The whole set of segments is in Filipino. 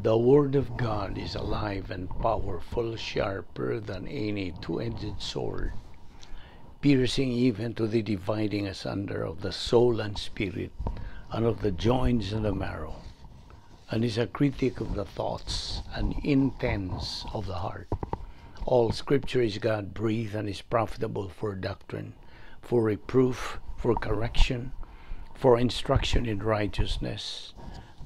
The Word of God is alive and powerful, sharper than any two-edged sword, piercing even to the dividing asunder of the soul and spirit, and of the joints and the marrow, and is a critic of the thoughts and intents of the heart. All Scripture is God-breathed and is profitable for doctrine, for reproof, for correction, for instruction in righteousness,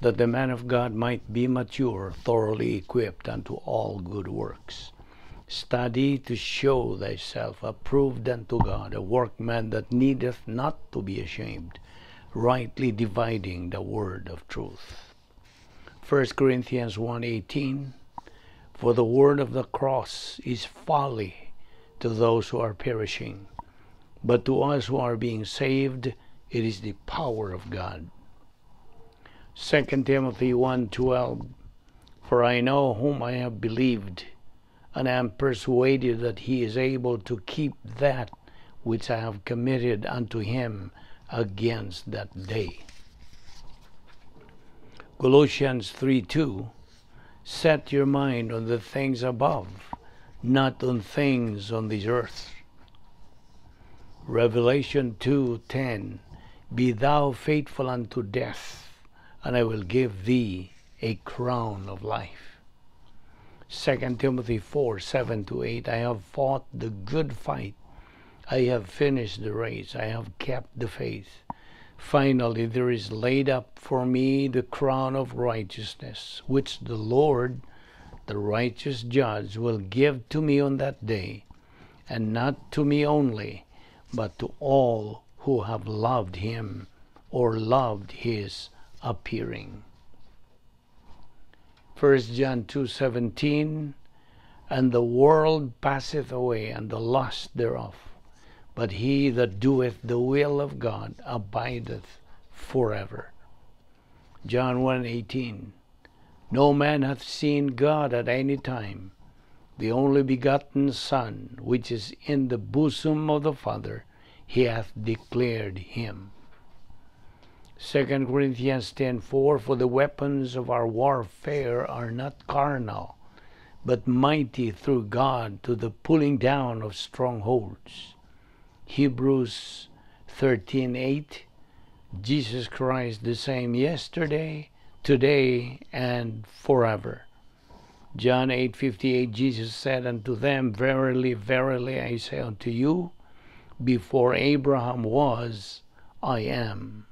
that the man of God might be mature, thoroughly equipped unto all good works. Study to show thyself approved unto God, a workman that needeth not to be ashamed, rightly dividing the word of truth. 1 Corinthians 1:18, for the word of the cross is folly to those who are perishing, but to us who are being saved, it is the power of God. 2 Timothy 1:12, for I know whom I have believed, and am persuaded that he is able to keep that which I have committed unto him against that day. Colossians 3:2, set your mind on the things above, not on things on this earth. Revelation 2:10, be thou faithful unto death, and I will give thee a crown of life. 2 Timothy 4:7-8, I have fought the good fight, I have finished the race, I have kept the faith. Finally, there is laid up for me the crown of righteousness, which the Lord, the righteous judge, will give to me on that day, and not to me only, but to all who have loved him, or loved his appearing. 1 John 2:17, and the world passeth away, and the lust thereof, but he that doeth the will of God abideth forever. John 1:18, no man hath seen God at any time. The only begotten Son, which is in the bosom of the Father, he hath declared him. 2 Corinthians 10:4, for the weapons of our warfare are not carnal, but mighty through God to the pulling down of strongholds. Hebrews 13:8, Jesus Christ the same yesterday, today, and forever. John 8:58, Jesus said unto them, verily, verily, I say unto you, before Abraham was, I am.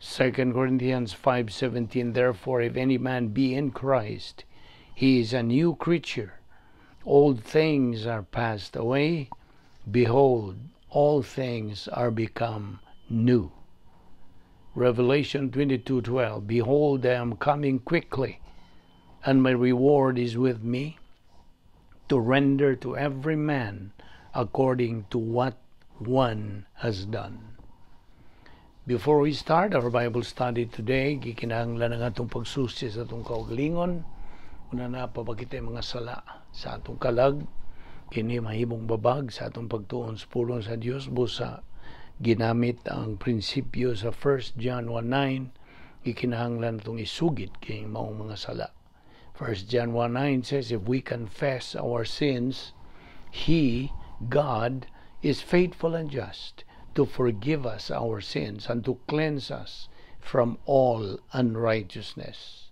2 Corinthians 5:17, therefore, if any man be in Christ, he is a new creature. Old things are passed away. Behold, all things are become new. Revelation 22:12, behold, I am coming quickly, and my reward is with me, to render to every man according to what one has done. Before we start our Bible study today, gikinahanglan ang atong pagsusi sa atong kaugalingon. Una na papakita mga sala sa atong kalag, kini mahimong babag sa atong pagtuon sa pulong sa Dios busa ginamit ang prinsipyo sa 1 John 1:9, gikinahanglan atong isugid kini maong mga sala. 1 John 1:9 says, if we confess our sins, He, God, is faithful and just to forgive us our sins and to cleanse us from all unrighteousness.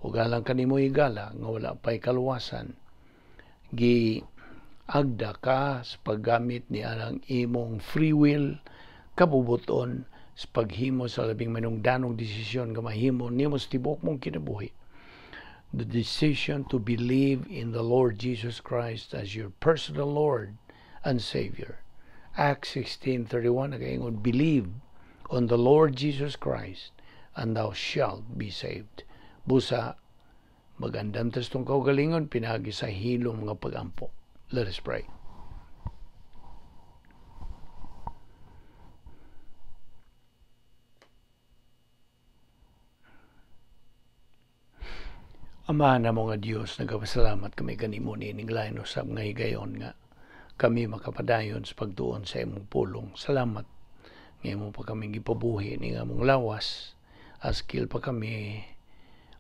O galang kanimo igala nga wala pa'y kaluwasan, agda ka sa paggamit ni alang imong free will, kabubuton sa paghimo sa labing manungdanong desisyon nga mahimo nimo sa tibok mong kinabuhi. The decision to believe in the Lord Jesus Christ as your personal Lord and Savior. Acts 16:31 nagaingon, believe on the Lord Jesus Christ and thou shalt be saved. Busa magandang testong kaugalingon pinagi sa hilong mga pagampo. Let us pray. Ama na mga Diyos, nagpasalamat kami kanimo nining lain usab nga higayon nga kami makapadayon sa pagtuon sa imong pulong. Salamat nga imo pa kami gipabuhi ni nga mong lawas, askil pa kami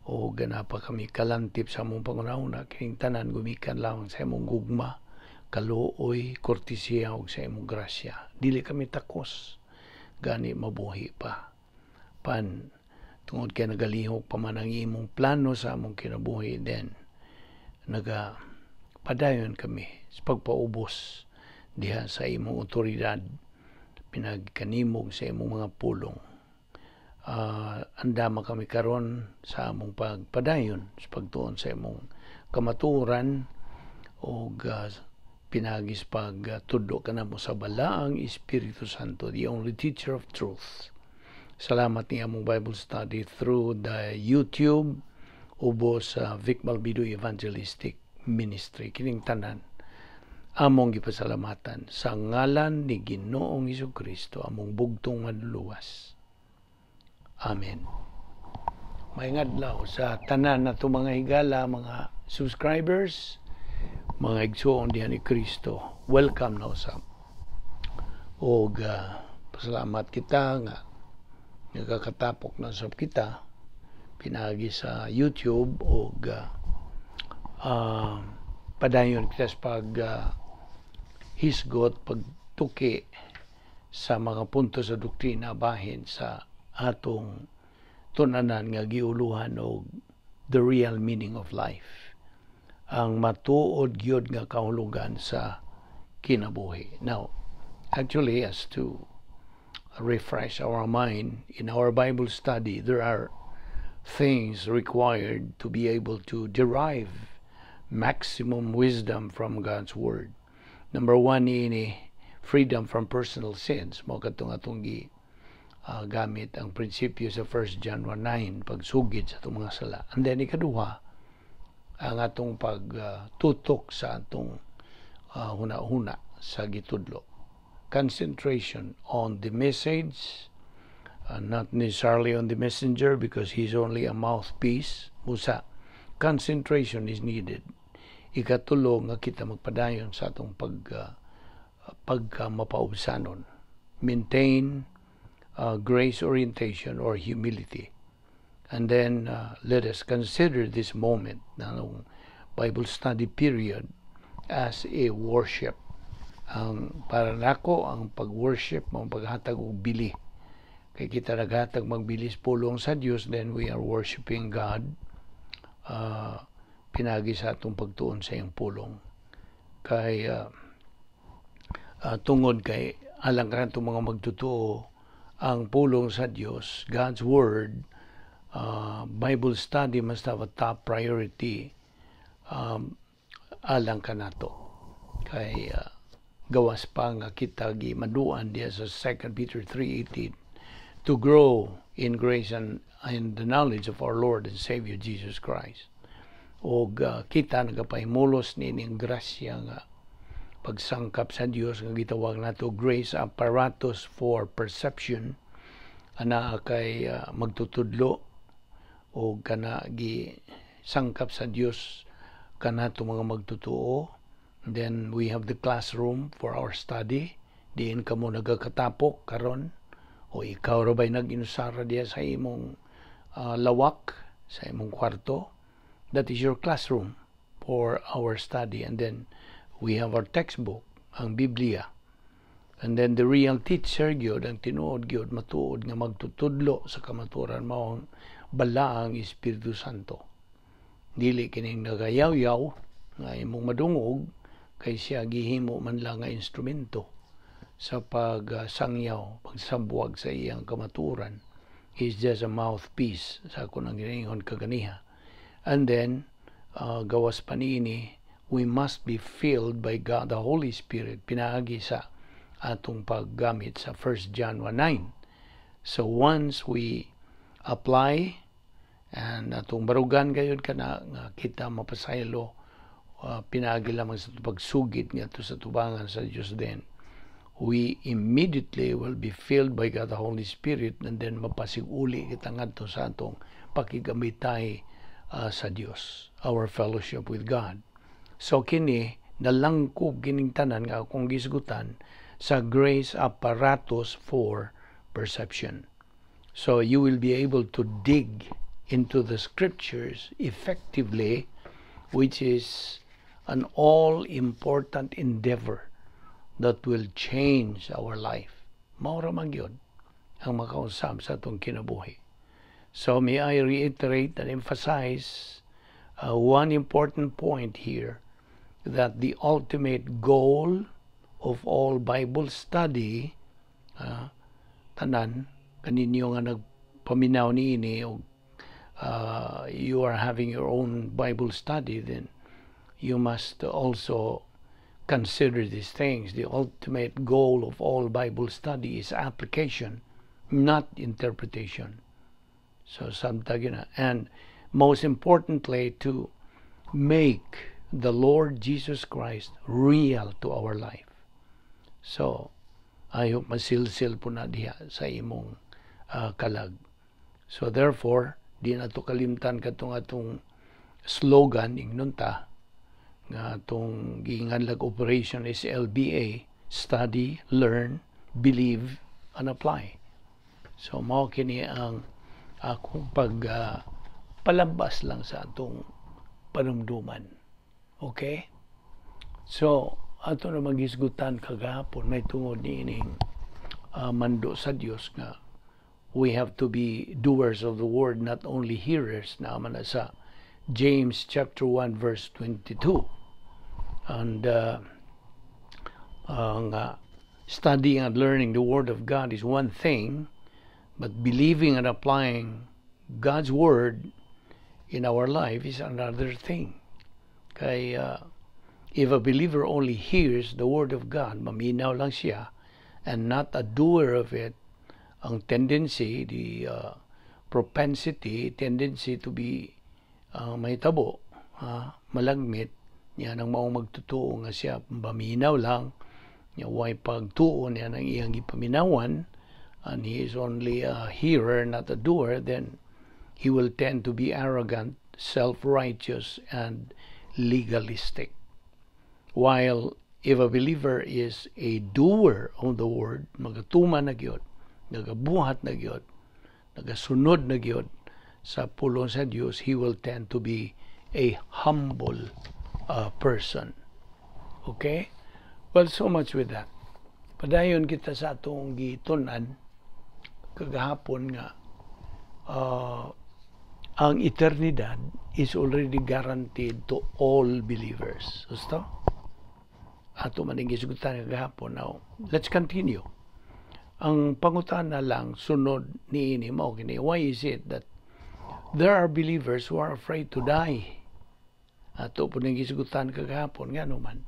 o ganapa kami kalantip sa among pangunahuna kining tanan gumikan lamang sa imong gugma, kaluoy, kortesiya ug sa imong grasya. Dili kami takos gani mabuhi pa pan tungod kay nagalihok pa man ang imong plano sa among kinabuhi, then padayon kami sa pagpaubos diha sa imong otoridad, pinagkanimog sa imong mga pulong. Andama kami karon sa among pagpadayon sa pagtuon sa imong kamatuoran o pinagis pagtudlo ka na mo sa balaang Espiritu Santo, the only teacher of truth. Salamat ni among Bible study through the YouTube ubo sa Balbido Evangelistic Ministry. Kining tanan among gipasalamatan sa ngalan ni Ginoong Hesukristo, among bugtong manluluwas. Amen. Maayong adlaw sa tanan nato mga higala, mga subscribers, mga igsoon diha ni Kristo. Welcome na usab. Og pasalamat kita nga nagakatapok na usab kita pinagi sa YouTube og padayon kita sa pag hisgot, pagtuki sa mga punto sa doktrina bahin sa atong tunanan nga giuluhan og the real meaning of life, ang matuod gyud nga kahulugan sa kinabuhi. Now, actually, as to refresh our mind in our Bible study, there are things required to be able to derive maximum wisdom from God's Word. Number one, ini freedom from personal sins. Mo katong atong gamit ang prinsipyo sa 1 John 1:9, pagsugid sa itong mga sala. And then ikaduha, ang atong pagtutok sa atong huna-huna sa gitudlo. Concentration on the message, not necessarily on the messenger because he's only a mouthpiece. Musa, concentration is needed. Ikatulo nga kita magpadayon sa atong pagmapaubsanon. Maintain grace orientation or humility. And then let us consider this moment ng Bible study period as a worship. Para nako ang pag-worship, ang paghatag og bili. Kay kita naghatag magbilis pulong sa Dios, then we are worshiping God. Pinagi sa atong pagtuon sa iyang pulong. Kay tungod kay alang ka itong mga magtutuo, ang pulong sa Diyos, God's Word, Bible study must have a top priority alang ka nato. Kay gawas pa nga kita maduan diya sa 2 Peter 3:18 to grow in grace and in the knowledge of our Lord and Savior Jesus Christ. O kita nagapahimulos nining grasya nga pagsangkap sa Dios nga gitawag nato grace apparatus for perception, ana kay magtutudlo o kana gi sangkap sa Dios kanato mga magtutuo. Then we have the classroom for our study, diin kamo nagakatapok karon o ikaw ra bay nag-inusara diya sa imong lawak sa imong kwarto. That is your classroom for our study. And then we have our textbook, ang Biblia. And then the real teacher gyud, ang tinuod gyud matuod nga magtutudlo sa kamaturan mao ang balaang Espiritu Santo. Dili kining nagayaw-yaw nga imong madungog kay siya gihimo man lang nga instrumento sa pagsangyaw, pagsambuag sa iyang kamaturan. He's just a mouthpiece sa kunang giningon kaganiha. And then gawas pa niini, we must be filled by God, the Holy Spirit, pinaagi sa atong paggamit sa 1 John 1:9. So once we apply, and atong barugan gayud kana nga kita mapasaylo, pinaagi lamang sa pagsugid ngadto sa tubangan sa Dios, then we immediately will be filled by God, the Holy Spirit, and then mapasiguli kita ngadto sa atong pakigamitay sa Dios, our fellowship with God. So kini nalangkob kining tanan nga akong gisgutan sa grace apparatus for perception. So you will be able to dig into the scriptures effectively, which is an all-important endeavor that will change our life. Maura man yun ang makausap sa itong kinabuhi. So may I reiterate and emphasize one important point here, that the ultimate goal of all Bible study, tanan, kaninyo nga nagpaminaw niini, you are having your own Bible study, then you must also consider these things. The ultimate goal of all Bible study is application, not interpretation. So and most importantly, to make the Lord Jesus Christ real to our life. So I hope masilsil po na diha sa imong kalag. So therefore, di na to kalimtan katong atong slogan ingnunta nga atong giinganlag operation is LBA, study, learn, believe, and apply. So mao kini ang akong palabas lang sa atong panumduman. Okay? So ato na magisgutan kagahapon, may tungod niining mando sa Dios nga we have to be doers of the word, not only hearers, naman na sa James chapter 1 verse 22. And studying and learning the word of God is one thing, but believing and applying God's word in our life is another thing. Kaya if a believer only hears the word of God, maminaw lang siya, and not a doer of it, ang tendency, the tendency to be may tabo, malagmit, yan ang maong magtutuo nga siya, paminaw lang, way pagtuo niya ng iyang ipaminawan, and he is only a hearer, not a doer, then he will tend to be arrogant, self-righteous, and legalistic. While if a believer is a doer of the word, magatuman na gyud, nagabuhat na gyud, nagasunod na gyud sa pulong sa Dios, he will tend to be a humble person. Okay? Well, so much with that. Padayon kita sa atong gitunan kagahapon nga ang eternidad is already guaranteed to all believers. Gusto? Ato maning gisgutan kagahapon. Now, let's continue. Ang pangutana lang sunod niini mao kini, why is it that there are believers who are afraid to die? Ato po nang gisgutan kagahapon nga naman.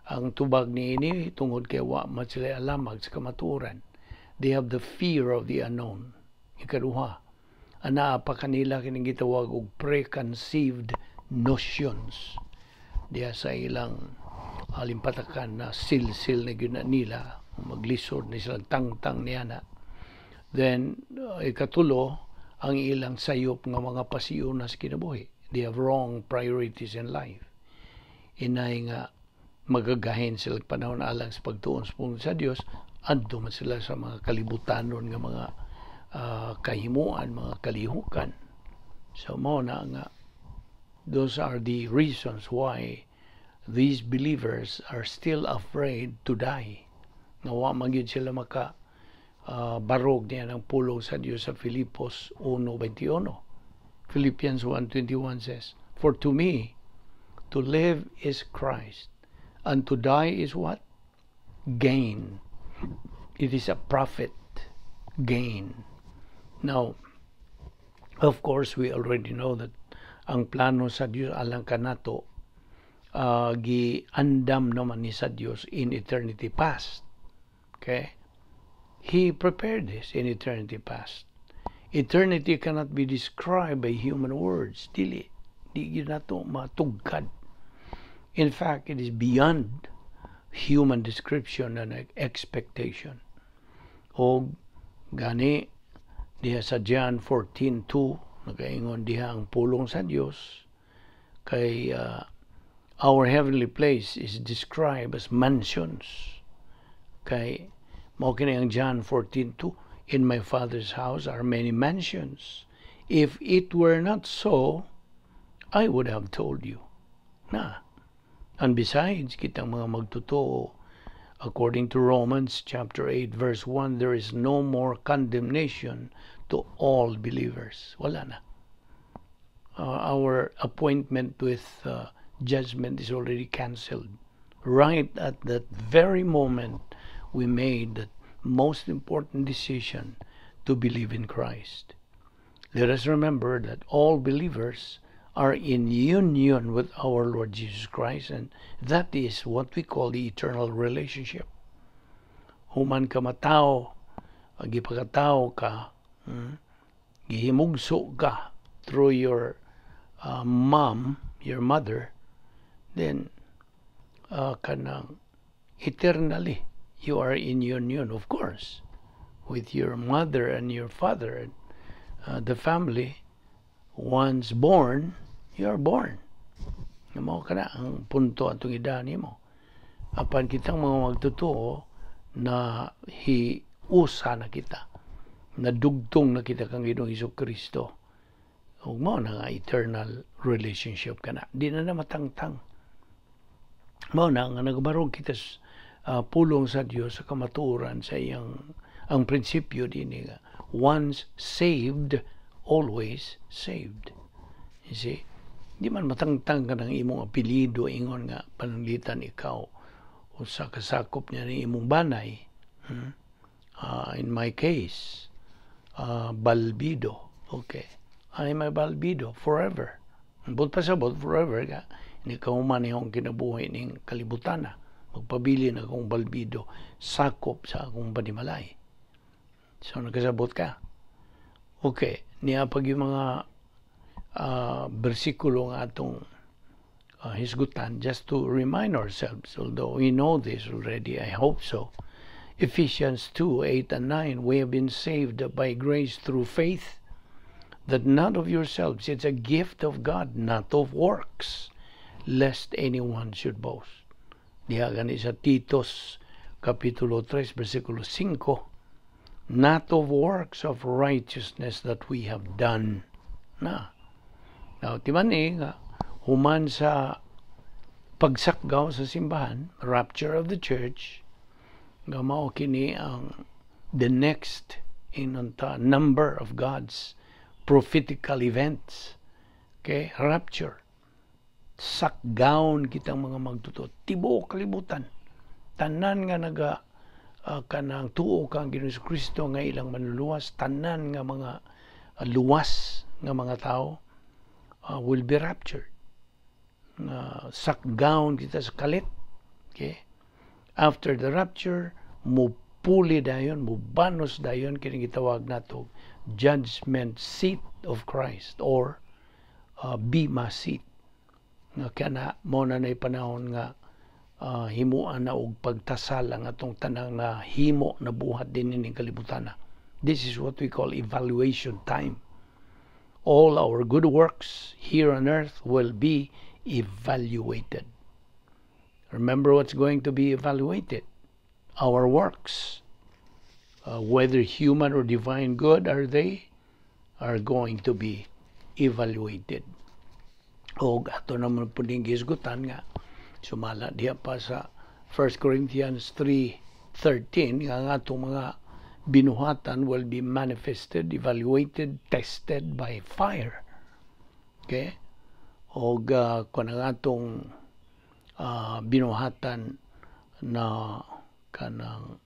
Ang tubag niini tungod kay wa man sila alamag sa kamatuoran. They have the fear of the unknown. Ikaduha, anaa pa kanila kining gitawag og preconceived notions. Diya sa ilang alimpatakan na silsil na gyud nila, maglisod na silang tangtang niya na. Then, ikatulo, ang ilang sayop nga mga pasiyuna sa kinabuhi. They have wrong priorities in life. Inay nga magagahin sila panahon alang sa pagtuon sa Dios, adto man sila sa mga kalibutanon nga mga kahimuan, mga kalihukan. So mao na nga, those are the reasons why these believers are still afraid to die. Nawa magyud sila maka barog niya ng pulong sa Dios sa Filipos 1:21. Philippians 1:21 says, "For to me, to live is Christ, and to die is what? Gain. It is a profit, gain." Now, of course, we already know that ang plano sa Dios alang kanato giandam naman ni sa Dios in eternity past. Okay? He prepared this in eternity past. Eternity cannot be described by human words. Dili yun nato matugkad. In fact, it is beyond human description and expectation. O gani diha sa John 14:2 nagaingon diha ang pulong sa Dios kay our heavenly place is described as mansions. Kay mao kini ang John 14:2, "In my Father's house are many mansions. If it were not so, I would have told you. Na. And besides, kitang mga magtotoo, according to Romans chapter 8 verse 1, there is no more condemnation to all believers. Wala na. Our appointment with judgment is already canceled. Right at that very moment, we made the most important decision to believe in Christ. Let us remember that all believers are in union with our Lord Jesus Christ, and that is what we call the eternal relationship. Human ka matao, gipakatao ka, gihimugso ka through your mom, your mother, then kanang eternally you are in union, of course, with your mother and your father, and the family. Once born, you are born. Mo kana ang punto atong idani mo. Apan kitang mga magtotoo na hiusa na kita, na dugtong na kita kang Ginoong Hesukristo. Ug mo na nga eternal relationship kana. Di na matangtang. Mo na nga nagbarog kita pulong sa Dios sa kamatuoran sa iyang ang prinsipyo dinhi nga once saved, always saved. You see, di man matangtang ka ng imong apelido ingon nga pananglitan ikaw o sa kasakop niya ni imong banay. In my case, Balbido. Okay, I'm a Balbido forever. But pasabot forever ka. Hindi ka human yung kinabuhay ng kalibutan na. Magpabili na akong Balbido, sakop sa akong panimalay. So, nagkasabot ka. Okay, niya pag yung mga bersikulo nga atong hisgutan, just to remind ourselves, although we know this already, I hope so. Ephesians 2:8 and 9, we have been saved by grace through faith, that not of yourselves, it's a gift of God, not of works, lest anyone should boast. Diha gani sa Titos Kapitulo 3, versikulo 5, not of works of righteousness that we have done. Na. Now, timani nga, human sa pagsakgaw sa simbahan, rapture of the church, nga mao kini ang the next in number of God's prophetical events. Okay, rapture. Sakgaon kitang mga magtuto. Tibuok kalibutan. Tanan nga kanang tuo kang Ginoong Kristo nga ilang manluluwas, tanan nga mga luwas nga mga tao will be raptured. Sakgaon kita sa kalit. Okay? After the rapture, mupuli dayon, mubanos dayon kini gitawag nato judgment seat of Christ or bema seat. Nga kana mo na nay panahon nga himuan na og pagtasal ang atong tanang na himo na buhat din ning kalibutan na. This is what we call evaluation time. All our good works here on earth will be evaluated. Remember what's going to be evaluated? Our works. Whether human or divine good are going to be evaluated. O ato naman po ning gisgutan nga sumala diha pa sa 1 Corinthians 3:13 nga atong mga binuhatan will be manifested, evaluated, tested by fire. Okay? O kung ang atong binuhatan na kanang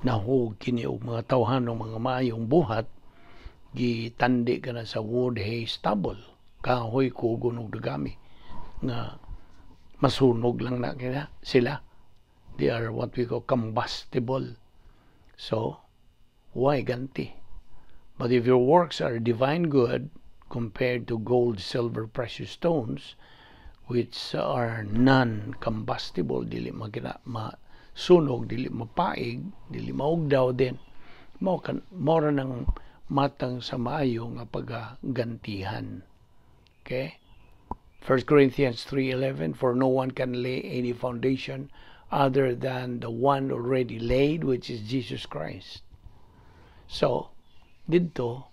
nahug kini og mga tawhanong mga maayong buhat, gitandi ka na sa wood, hay, stubble, kahoy, kugon ug dagami nga masunog lang na sila. They are what we call combustible. So, why ganti? But if your works are divine good compared to gold, silver, precious stones, which are non-combustible, dili masunog, dili mapaig, dili maugdaw din, mora ng matang sa maayo nga pagagantihan. Okay? 1 Corinthians 3:11, for no one can lay any foundation other than the one already laid, which is Jesus Christ. So, dito,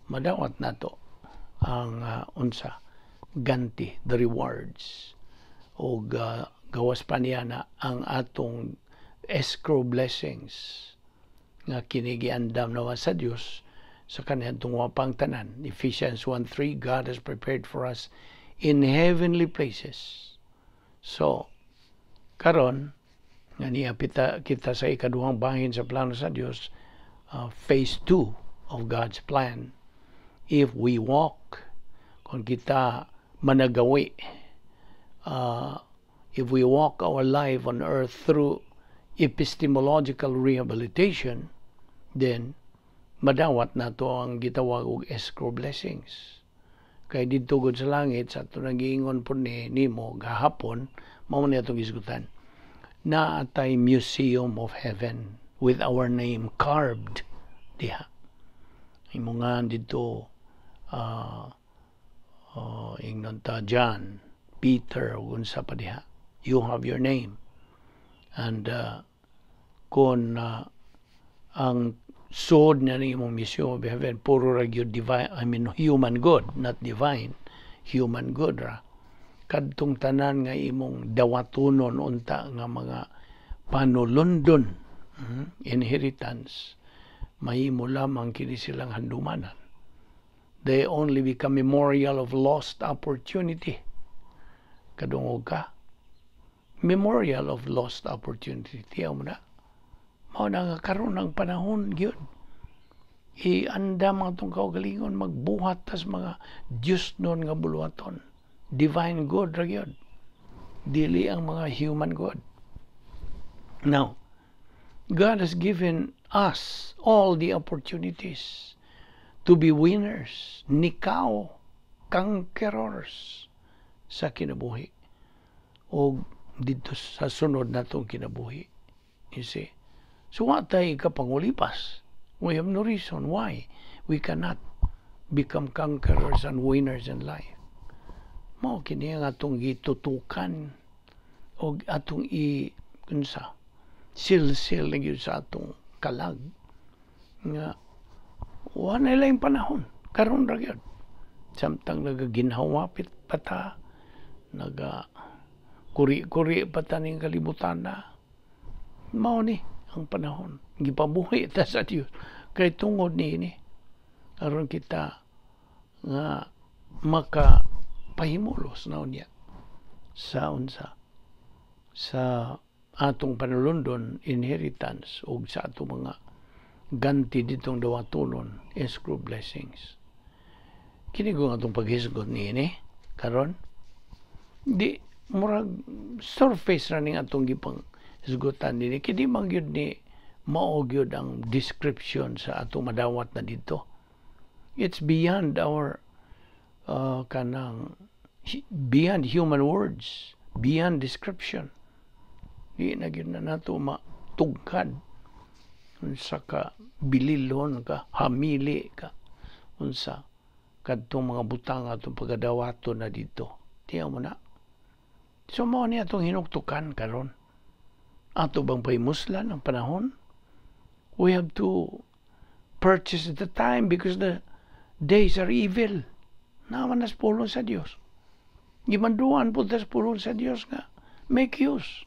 madawat na to. ang unsa ganti, the rewards, o gawas pa niya na ang atong escrow blessings nga kinigiandam nawa sa Dios sa kaniyang tungwapang tanan. Ephesians 1:3, God has prepared for us in heavenly places. So karon nga niapita kita sa ikaduhang bahin sa plano sa Dios, phase 2 of God's plan. If we walk, kung kita managawi, if we walk our life on earth through epistemological rehabilitation, then madawat na to ang gitawag og escrow blessings. Kay didto gud sa langit, sa ito nag-iingon po nimo gahapon, mao na itong isgutan, na atay museum of heaven with our name carved diha. Imo nga dito ingnon ta John, Peter, unsa pa diha, you have your name. And kung ang sword na imong mission of heaven puro ra gyud divine, human good, not divine, human good ra, kadtong tanan nga imong dawatonon unta nga mga panulundon, inheritance, mahimo lamang kini silang handumanan. They only become memorial of lost opportunity. Kadungog ka, memorial of lost opportunity. Tiyaw mo na. Mao na nga karon ang panahon gyud. Iandam ang itong kaugalingon, magbuhat tas mga Diyos nun nga buluhaton. Divine good ra gyud. Dili ang mga human good. Now, God has given us all the opportunities to be winners, nikaw, conquerors sa kinabuhi. O dito sa sunod na itong kinabuhi. You see? So, what tayo kapangulipas? We have no reason why we cannot become conquerors and winners in life. Mao kini ang atong gitutukan o atong silsil na yun sa atong kalag nga wala lang panahon karon ra gyud samtang nagaginhawapit pata kuri-kuri pata ning kalibutan na mao ni ang panahon gipabuhi ta sa Dios kay tungod niini aron kita nga maka pahimulos na unya sa unsa sa atong panulundon inheritance o sa atong mga ganti ditong dawatonon escrow blessings. Kini ko nga itong paghisgot niini karon di murag surface ra ning atong gipang isgutan nini kini magyud ni mao gyud ang description sa atong madawat na dito. It's beyond our beyond human words, beyond description. Di na gyud na nato matugkad unsa ka bililon ka hamili ka unsa kadtong mga butang atong pagadawato na dito. Tiyaw mo na. So mao ni atong hinuktukan karon. Ato bang pahimuslan ang panahon? We have to purchase the time because the days are evil. Naman nas pulong sa Dios. Gimanduan po tas pulong sa Dios nga make use.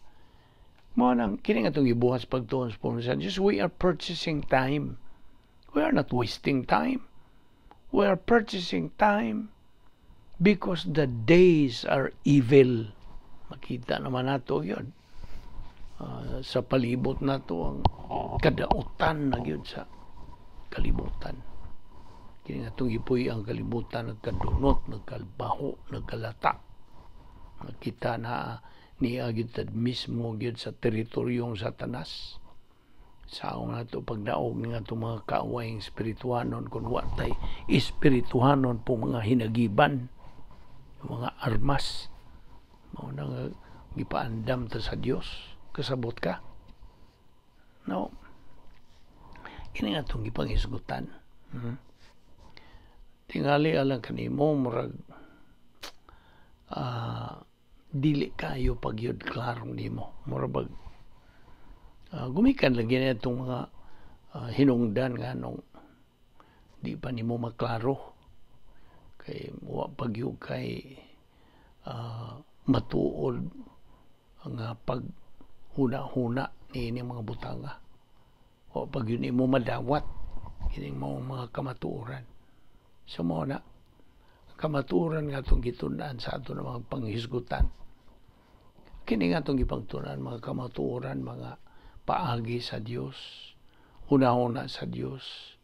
Mao nang kini nga itong ibuhat pagtuon sa pulong sa Dios. We are purchasing time. We are not wasting time. We are purchasing time because the days are evil. Makita naman nato yun. Sa palibot nato ang kadautan na yun sa kalibutan. Kini nga itong ipuy ang kalibutan, nagkadunot, nagkalbaho, nagkalata. Makita na niya gyud mismo gyud sa teritoryong Satanas. Sao nga ito pagdaog nga itong mga kaawayang espirituhanon kung watay espirituhanon po mga hinagiban, mga armas. Mao na nga gipaandam ta sa Dios. Kasabot ka? No. Kini nga itong gipangisgutan. Tingali alang kanimo murag dili kayo pagyud klarong nimo murag gumikan lagi na itong mga hinungdan nga nung di pa nimo maklaro kay wa pagyug kay matuod nga pag huna-huna ni mga butanga. O pag yun mo madawat kining mga kamatuoran. So mo na kamatuoran nga itong gitundaan sa ato ng mga panghisgutan. Kini nga itong ipangtunan mga kamatuoran, mga paagi sa Dios, una-una sa Dios,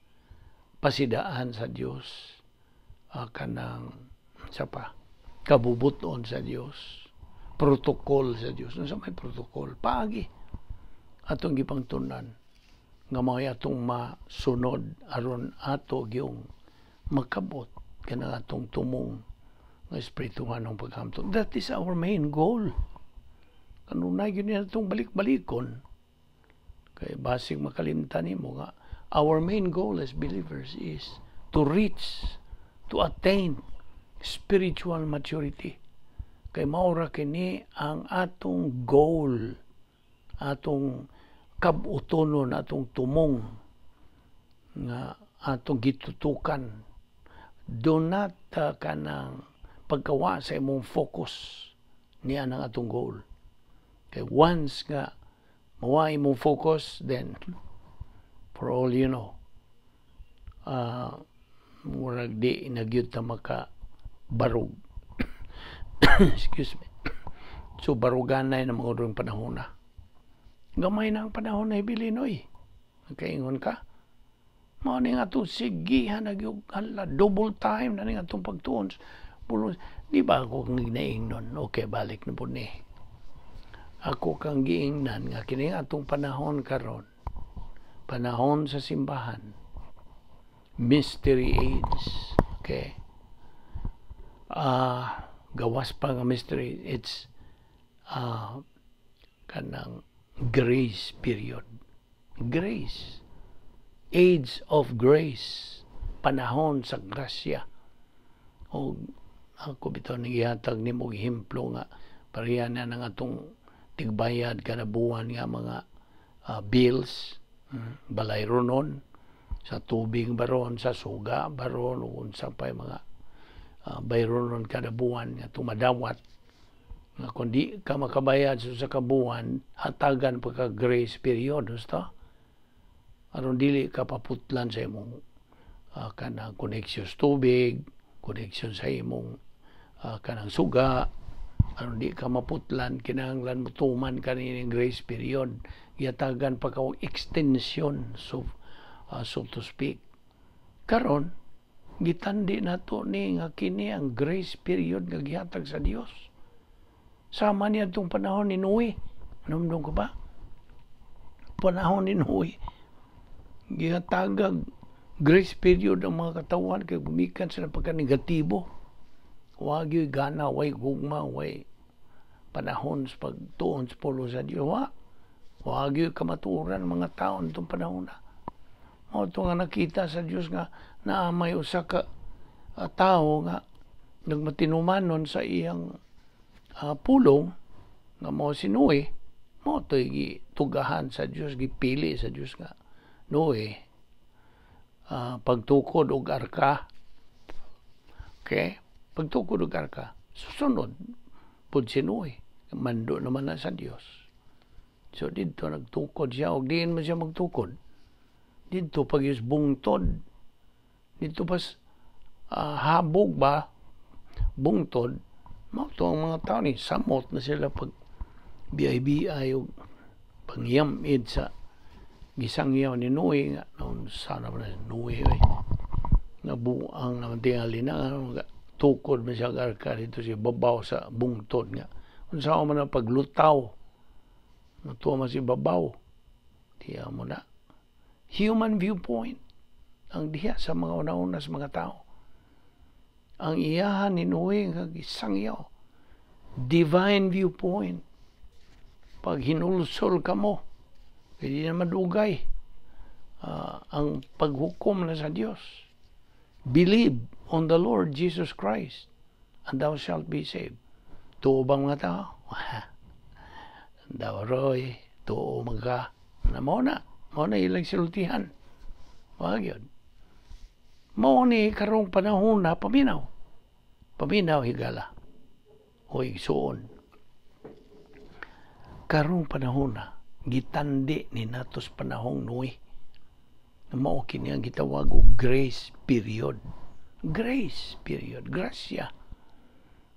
pasidaan sa Dios, kanang kabubuton sa Dios, protokol sa Dios. Sa may protokol, paagi atong gipangtunan nga may atong masunod aron ato gyung makabot kanang atong tumong nga espirituhan ng paghamtong. That is our main goal. Kanunay yun yan itong balik-balikon. Kaya basig makalimtan mo nga, our main goal as believers is to reach, to attain spiritual maturity. Kay maura kini ang atong goal, atong kabutonon, atong tumong nga atong gitutukan. Do not kanang pagkawa sa imong focus niya ang atong goal. Kay once nga mawa imong focus, then for all you know, murag di nagyud ta makabarog. Excuse me. So barugan na ng mga urong panahon na. Gamay na ang panahon na Ibilinoy. Nagkaingon ka? Mao ni nga itong sigihan, double time na ni nga itong pagtuon. Di ba ako kang ginaingnon? Okay, balik na po ni. Ako kang giingnan nga kini nga itong panahon karon, panahon sa simbahan, mystery age. Okay? Gawas pa nga mystery, it's kanang grace period. Grace. Age of grace. Panahon sa grasya. O ako bitaw nagihatag ni mo himplo nga pareha na ng atong tigbayad kada buwan nga mga bills, balay ronon, sa tubig baron, sa suga baron, o unsa pa mga bayronon kada buwan nga tumadawat. Nga kundi ka makabayad sa kabuwan, hatagan pagka grace period, gusto? Aron dili ka paputlan sa imong kanang koneksyon sa tubig, koneksyon sa imong kanang suga, aron di ka maputlan, kinahanglan mutuman ka ning grace period. Yatagan pa ka extension, so to speak. Karon gitandi nato ni nga kini ang grace period nga gihatag sa Dios. Sama niya itong panahon ni Noe. Namdong ko ba? Panahon ni Noe. Gihatagag grace period ang mga katawan kay gumikan sila pagka negatibo. Huwag yung gana, way gugma, way panahon sa pagtuon sa pulo sa Diyos. Huwag yung kamaturan mga taon itong panahon na. O ito nga nakita sa Diyos nga naamay usa ka tao nga nagmatinumanon sa iyang pulong nga mo si Noe, mo ito'y gitugahan sa Diyos, gipili sa Diyos nga Noe, pagtukod og arka. Okay? Pagtukod og arka, susunod pud si Noe, mando naman na sa Diyos. So dito nagtukod siya, og diin mo siya magtukod. Dito pag yung bungtod, dito pas habog ba, bungtod, mauto ang mga tao ni samot na sila pag biyay-biyay o pangyamid sa gisangyaw ni Noe nga noon sana na Noe nabuang naman tingali na tukod man siya arka dito siya babaw sa bungtod nga unsa man ang paglutaw natuwa man si babaw diya mo na human viewpoint ang diya sa mga una-una sa mga tao. Ang iyahan ni Noe nga gisangyaw, divine viewpoint. Pag hinulsol ka mo, hindi na madugay ang paghukom na sa Diyos. Believe on the Lord Jesus Christ and thou shalt be saved. Tuo bang mga tao? Daw roy, tuo mga na mo na ilang silutihan. Wag yun. Mao ni karong panahon na paminaw. Paminaw higala. Hoy suon. Karong panahon na gitandi ni natos panahong Noe. Mao kini ang gitawag og grace period. Grace period, grasya.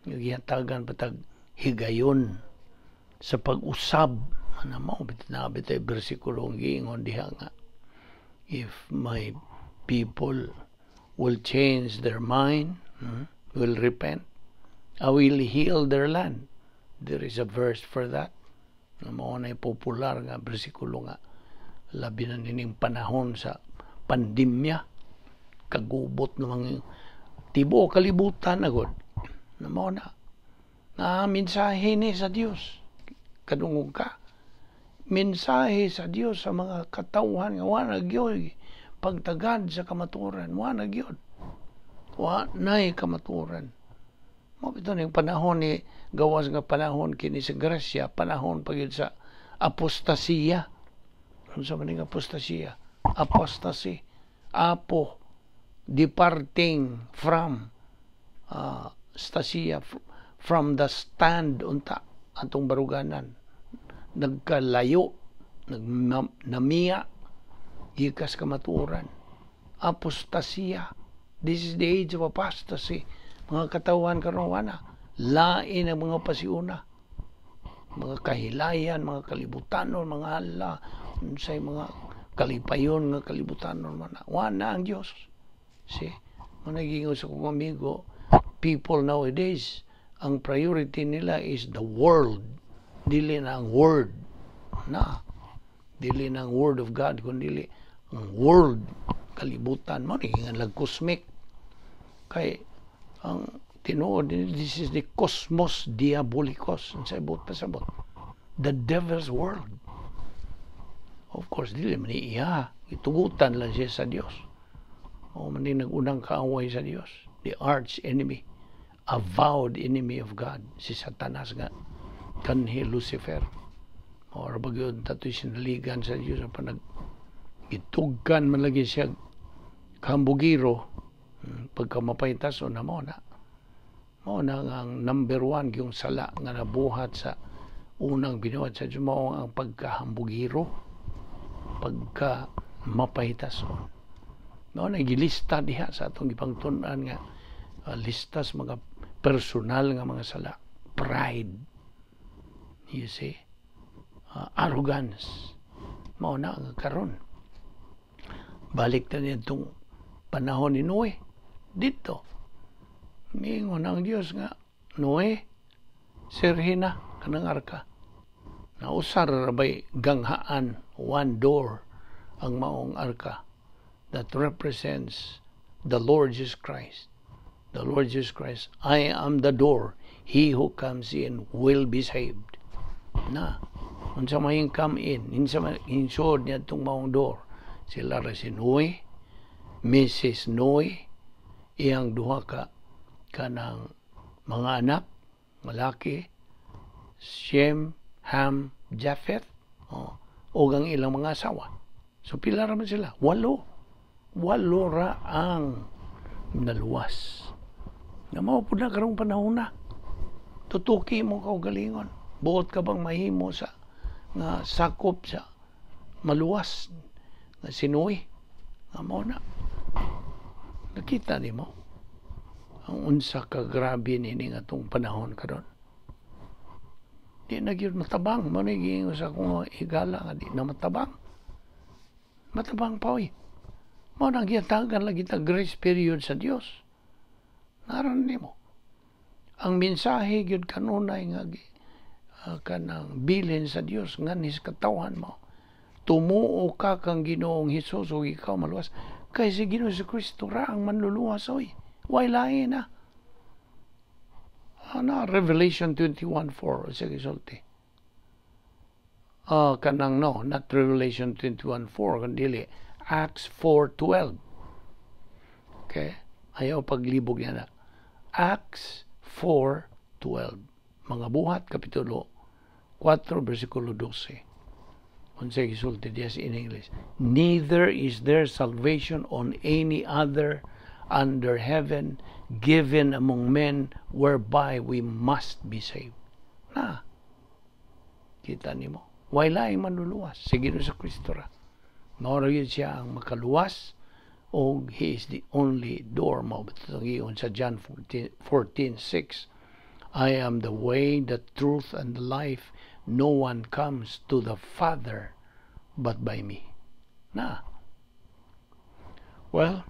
Gihatagan patag higayon sa pag-usab. Ano mao bitay bersikulo ang giingon diha nga, if my people will change their mind, will repent, I will heal their land. There is a verse for that. Mao na popular nga bersikulo nga labi na nining panahon sa pandemya, kagubot ng mga tibo kalibutan agad. Mao na mensahe ni sa Dios. Kadungog ka. Mensahe sa Dios sa mga katawhan nga wala gyud pagtagad sa kamaturan, wala gyud. Wa nay kamaturan. Mao bitaw ning panahon ni gawas nga panahon kini sa grasya, panahon pagid sa apostasiya. Unsa man ning apostasiya? Apostasy, apo, departing from stasia, from the stand unta atong baruganan, nagkalayo, namiya gikas kamatuoran. Apostasiya, this is the age of apostasy. Mga katawan karon wana lain ang mga pasiuna, mga kahilayan, mga kalibutanon, mga hala, unsay mga kalipayon nga kalibutanon man. Wana ang Dios. See, managing sa kong amigo, people nowadays, ang priority nila is the world. Dili na ang word. Dili na ang word of God, kundi ang world, kalibutan mo, naging lang cosmic. Kay, ang tinuod, this is the cosmos diabolicos. Sa ibot pasabot. The devil's world. Of course, dili man iya. Itugutan lang siya sa Dios. O man din nagunang kaaway sa Dios. The arch enemy. Avowed enemy of God. Si Satanas nga. Kanhi Lucifer. O bagyon tato'y sinaligan sa Dios. Panag itugkan man lagi siya kambugiro. Pagka mapaitas o na mo na. Mo na ang number 1 yung sala nga nabuhat sa unang binuhat sa Diyos mo ang pagkahambugiro, pagka mapahitason. No, nagilista diha sa atong ipangtun-an nga listas mga personal nga mga sala. Pride. You see? Arrogance. Mao na ang karon. Balik na niya itong panahon ni Noe. Dito. Mingon ang Diyos nga, Noe, sirhin na kanang arka. Nausar rabay ganghaan, one door ang maong arka that represents the Lord Jesus Christ. The Lord Jesus Christ, I am the door. He who comes in will be saved. Na, unsa maying come in, insod niya itong maong door. Sila ra si Noe, Mrs. Noe, iyang duha ka kanang mga anak, malaki, Shem, Ham, Japheth, o ang ilang mga asawa. So pila raman sila? 8. 8 ra ang naluwas. Na mao pud na karong panahon na. Tutuki mo kaugalingon. Buot ka bang mahimo sa nga sakop sa maluwas nga sinuwi? Nga mao na. Nakita ni mo ang unsa ka grabe nini nga tong panahon karon. Di na gyud matabang, mo ni sa kung higala nga di na matabang. Matabang pa oy. Mo nang giyatagan lagi ta grace period sa Dios. Naran nimo. Ang mensahe gyud kanunay nga kanang bilin sa Dios nganis katawhan mo. Tumuo ka kang Ginoong Hesus ug ikaw maluwas. Kay si Ginoo si Kristo ra ang manluluwas oy. Way lain na. Revelation 21:4 sa gisulti. Kanang no, not Revelation 21:4 kundi Acts 4:12. Okay? Ayaw paglibog niya na. Acts 4:12. Mga buhat kapitulo 4 versikulo 12. Unsay gisulti dias in English. Neither is there salvation on any other under heaven, given among men whereby we must be saved. Na, kita nimo. Wala ay manluluwas. Sige no sa Kristo ra. Nauragin siya ang makaluwas o He is the only door mo. Ito sa John 14:6. I am the way, the truth, and the life. No one comes to the Father but by me. Na. Well,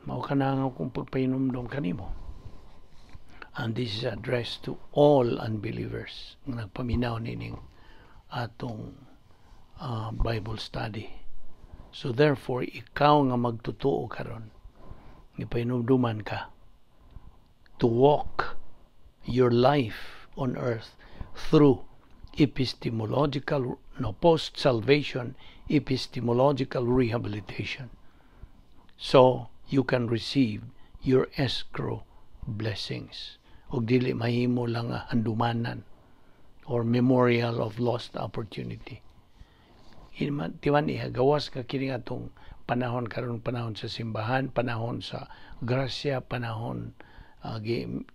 mao ka na nga kung pagpainumdom kanimo. And this is addressed to all unbelievers nga nagpaminaw nining atong Bible study. So therefore, ikaw nga magtutuo karon, ipainuduman ka to walk your life on earth through post-salvation epistemological rehabilitation. So you can receive your escrow blessings. Ug dili mahimo lang handumanan or memorial of lost opportunity. Timan ihagawas ka kini atong panahon karon, panahon sa simbahan, panahon sa grasya, panahon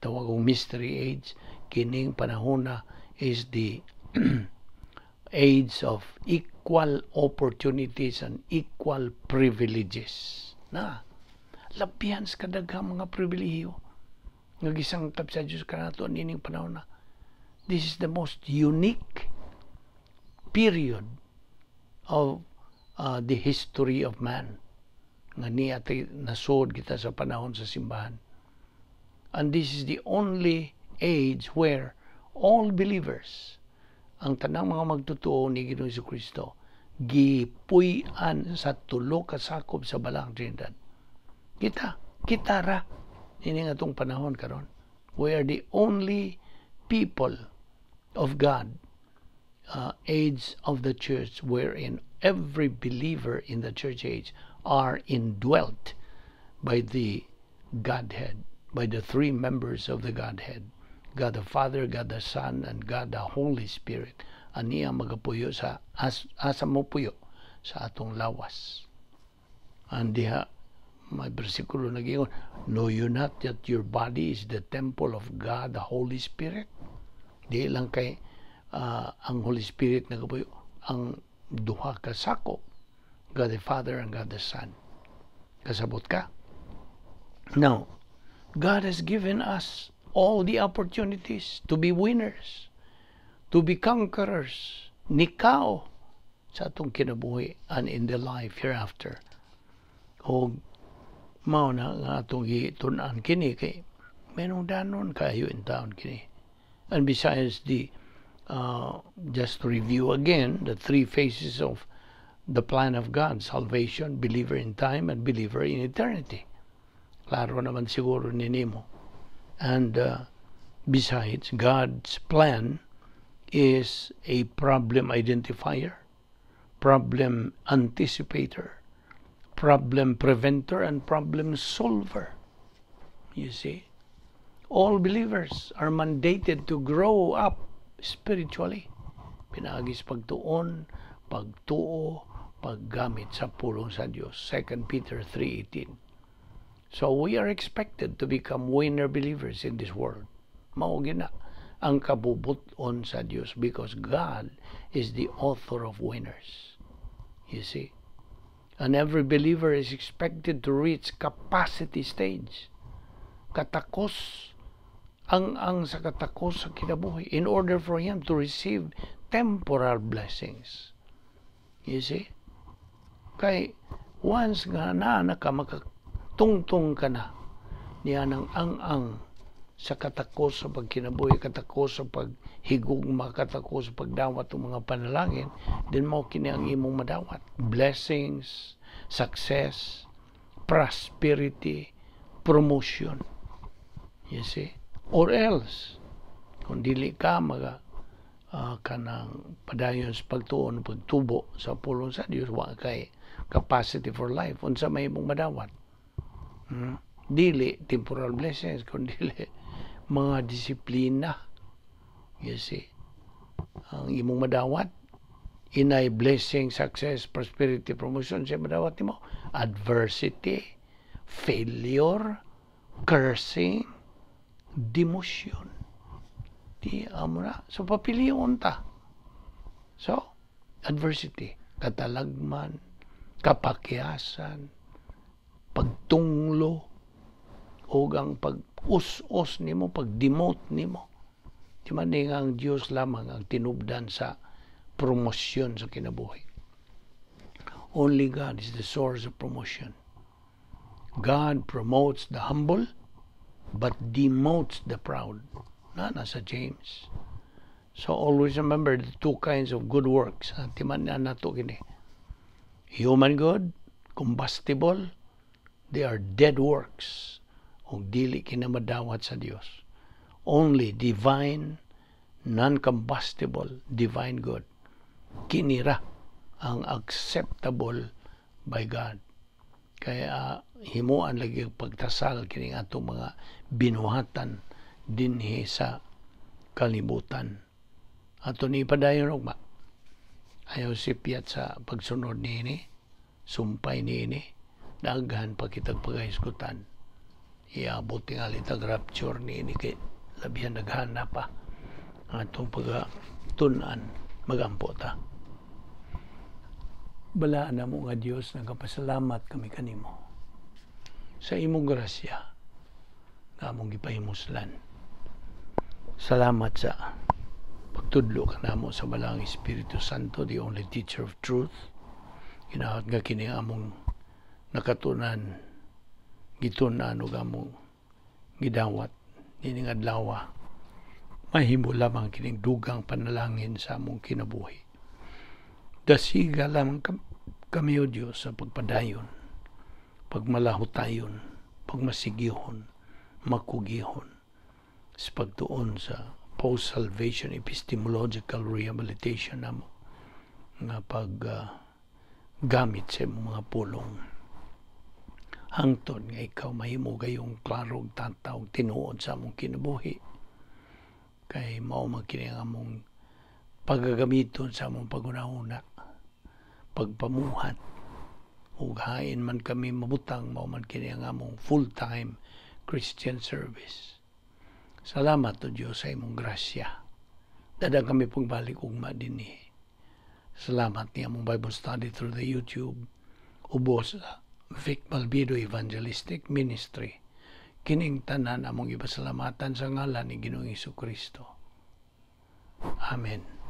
tawag og mystery age. Kining panahon na is the age of equal opportunities and equal privileges. Na labihan sa kadaghang mga pribilehiyo nga gisangkap sa Dios kanato nining panahon na. This is the most unique period of the history of man nga niya nasod kita sa panahon sa simbahan. And this is the only age where all believers, ang tanang mga magtutuo ni Ginoong Jesucristo, gipuy-an sa tulo ka sakop sa balang Trinidad. Kita ra ini nga tong panahon karon. We are the only people of God, age of the church, wherein every believer in the church age are indwelt by the Godhead, by the three members of the Godhead, God the Father, God the Son, and God the Holy Spirit. Aniya magapuyo sa asa mo puyo sa atong lawas. And diha may bersikulo nagingon, know you not that your body is the temple of God the Holy Spirit? Di lang kay ang Holy Spirit nagapuyo ang duha ka sakop, God the Father and God the Son. Kasabot ka? Now, God has given us all the opportunities to be winners, to be conquerors, nikaw sa atong kinabuhi and in the life hereafter. O mao na nga atong gitun-an kini kay menong danon kayo in town kini. And besides just to review again the three phases of the plan of God: salvation, believer in time, and believer in eternity. Klaro naman siguro ni Nemo. And besides, God's plan is a problem identifier, problem anticipator, problem preventer, and problem solver. You see, all believers are mandated to grow up spiritually. Pinagis pagtuon, pagtuo, paggamit sa pulong sa Diyos. 2 Peter 3:18. So we are expected to become winner believers in this world. Mao gina ang kabubuton sa Diyos, because God is the author of winners. You see? And every believer is expected to reach capacity stage. Katakos ang sa katakos sa kinabuhi in order for him to receive temporal blessings. You see? Kay once nga ka makatungtong ka na niya ng ang sa katakos sa pagkinabuhi, katakos sa paghigugma, katakos sa pagdawat ng mga panalangin, din mo kini ang imong madawat. Blessings, success, prosperity, promotion. You see? Or else, kung dili ka kanang padayon sa pagtuon, pagtubo sa pulong sa Diyos, wa kay capacity for life, unsa may imong madawat. Dili temporal blessings, kung dili mga disiplina. You see? Ang imong madawat, inay blessing, success, prosperity, promotion, siya madawat mo. Adversity, failure, cursing, demotion. Di amra. So, papiliyon ta. So, adversity, katalagman, kapakyasan, pagtunglo, o ang pag-us-us nimo, pag-demote nimo. Di man ang Diyos lamang ang tinubdan sa promosyon sa kinabuhi. Only God is the source of promotion. God promotes the humble, but demotes the proud. Nasa James. So always remember the two kinds of good works. Timan na nato kini. Human good, combustible, they are dead works. O dili kinamadawat sa Dios. Only divine, non-combustible, divine good. Kinira ang acceptable by God. Kaya himuan lagi pagtasal kining atong mga binuhatan dinhi sa kalibutan. Ato ni padayon ugma. Ayaw sipyat sa pagsunod niini, sumpay niini, daghan pa kitag pagahisgutan. Iabot tingali tag rapture niini kay labihan naghana pa atong pagatunan magampo ta. Balaan na mo nga Dios, nagapasalamat kami kanimo sa imong grasya nga among gipahimuslan. Salamat sa pagtudlo ka namo sa balang Espiritu Santo, the only teacher of truth. Ginahot nga kini among nakatunan, gitunan ug among gidawat nining adlaw. Mahimo lamang kining dugang panalangin sa among kinabuhi. Dasiga lamang kami o Diyos sa pagpadayon, pagmalahutayon, pagmasigihon, makugihon, sa pagtuon sa post-salvation epistemological rehabilitation namo nga gamit sa mga pulong. Hangtod nga ikaw mahimo gayong klaro tataw tinuod sa among kinabuhi. Kay mao man kini ang among paggagamiton sa among pagunahuna, pagpamuhat, ug hain man kami mabutang, mao man kini ang among full-time Christian service. Salamat to Diyos sa imong grasya. Dadang kami pagbalik ugma dinhi. Salamat niya among Bible study through the YouTube. Ubos sa Vic Balbido Evangelistic Ministry. Kining tanan among ipasalamatan sa ngalan ni Ginoong Hesukristo. Amen.